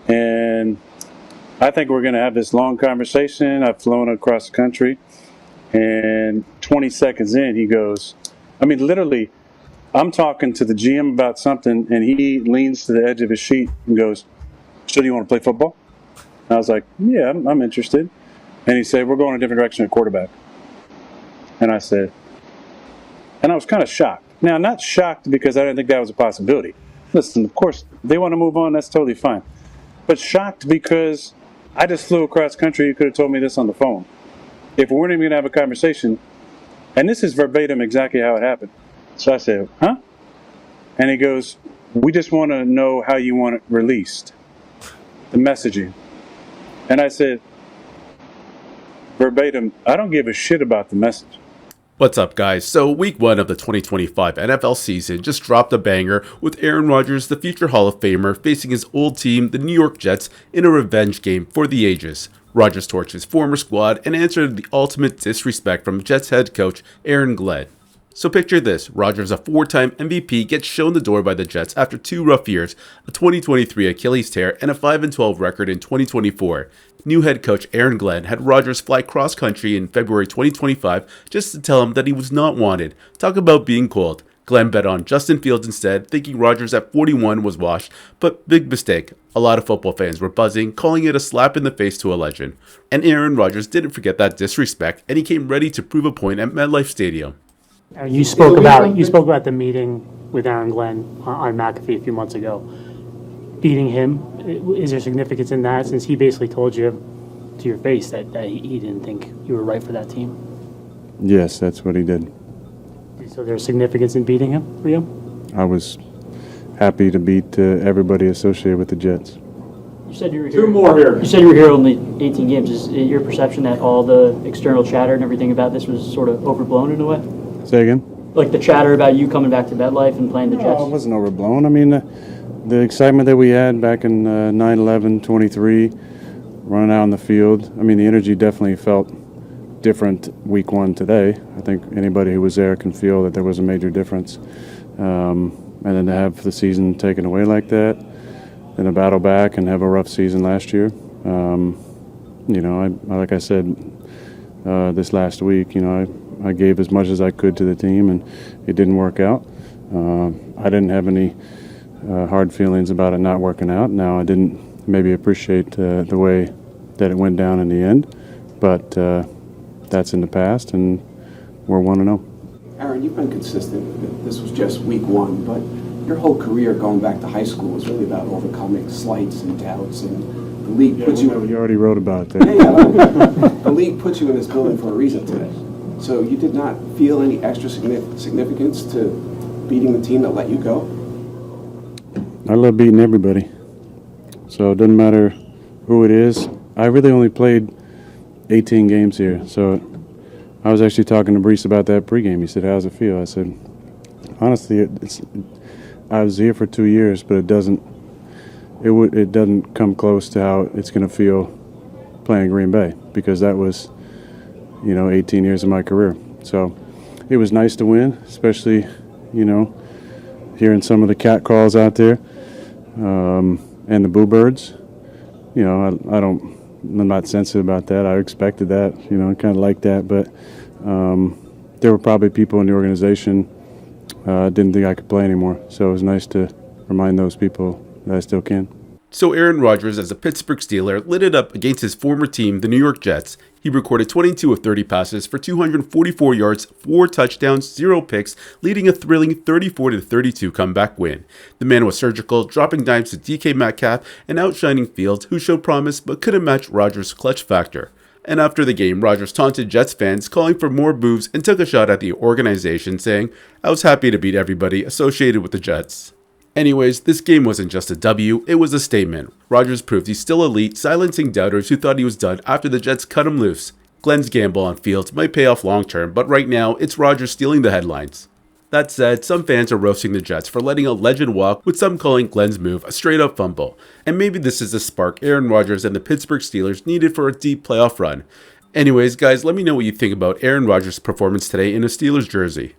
And I think we're going to have this long conversation. I've flown across the country, and 20 seconds in, he goes, I mean, literally, I'm talking to the GM about something, and he leans to the edge of his seat and goes, so do you want to play football? And I was like, yeah, I'm interested. And he said, we're going a different direction at quarterback. And I said, and I was kind of shocked. Now, not shocked because I didn't think that was a possibility. Listen, of course, they want to move on, that's totally fine. But shocked because I just flew across country. You could have told me this on the phone. If we weren't even going to have a conversation, and this is verbatim exactly how it happened. So I said, huh? And he goes, we just want to know how you want it released, the messaging. And I said, verbatim, I don't give a shit about the message. What's up, guys? So week 1 of the 2025 NFL season just dropped a banger with Aaron Rodgers, the future Hall of Famer, facing his old team, the New York Jets, in a revenge game for the ages. Rodgers torched his former squad and answered the ultimate disrespect from Jets head coach Aaron Glenn. So picture this, Rodgers, a 4-time MVP, gets shown the door by the Jets after 2 rough years, a 2023 Achilles tear, and a 5-12 record in 2024. New head coach Aaron Glenn had Rodgers fly cross-country in February 2025 just to tell him that he was not wanted. Talk about being cold. Glenn bet on Justin Fields instead, thinking Rodgers at 41 was washed, but big mistake. A lot of football fans were buzzing, calling it a slap in the face to a legend. And Aaron Rodgers didn't forget that disrespect, and he came ready to prove a point at MetLife Stadium. You spoke about the meeting with Aaron Glenn on McAfee a few months ago. Beating him, is there significance in that, since he basically told you to your face that he didn't think you were right for that team? Yes, that's what he did. So there's significance in beating him for you? I was happy to beat everybody associated with the Jets. You said you were here. 2 more here. You said you were here only 18 games. Is it your perception that all the external chatter and everything about this was sort of overblown in a way? Say again? Like the chatter about you coming back to MetLife and playing the Jets? No, it wasn't overblown. I mean, the excitement that we had back in 9/11/23, running out on the field, I mean, the energy definitely felt different week 1 today. I think anybody who was there can feel that there was a major difference. And then to have the season taken away like that, then to battle back and have a rough season last year. Like I said this last week, I gave as much as I could to the team, and it didn't work out. I didn't have any hard feelings about it not working out. Now, I didn't maybe appreciate the way that it went down in the end, but that's in the past, and we're 1-0. Aaron, you've been consistent. This was just week 1, but your whole career going back to high school was really about overcoming slights and doubts, and the league puts you... You already wrote about it there. The league puts you in this building for a reason today. So you did not feel any extra significance to beating the team that let you go? I love beating everybody. So it doesn't matter who it is. I really only played 18 games here. So I was actually talking to Brees about that pregame. He said, how's it feel? I said, honestly, I was here for 2 years, but it doesn't come close to how it's going to feel playing Green Bay, because that was 18 years of my career. So it was nice to win, especially, hearing some of the cat calls out there, and the boo birds. I'm not sensitive about that. I expected that, kind of like that. But there were probably people in the organization didn't think I could play anymore. So it was nice to remind those people that I still can. So Aaron Rodgers, as a Pittsburgh Steeler, lit it up against his former team, the New York Jets. He recorded 22 of 30 passes for 244 yards, 4 touchdowns, 0 picks, leading a thrilling 34-32 comeback win. The man was surgical, dropping dimes to DK Metcalf and outshining Fields, who showed promise but couldn't match Rodgers' clutch factor. And after the game, Rodgers taunted Jets fans, calling for more boos, and took a shot at the organization, saying, "I was happy to beat everybody associated with the Jets." Anyways, this game wasn't just a W, it was a statement. Rodgers proved he's still elite, silencing doubters who thought he was done after the Jets cut him loose. Glenn's gamble on Fields might pay off long term, but right now, it's Rodgers stealing the headlines. That said, some fans are roasting the Jets for letting a legend walk, with some calling Glenn's move a straight-up fumble. And maybe this is the spark Aaron Rodgers and the Pittsburgh Steelers needed for a deep playoff run. Anyways, guys, let me know what you think about Aaron Rodgers' performance today in a Steelers jersey.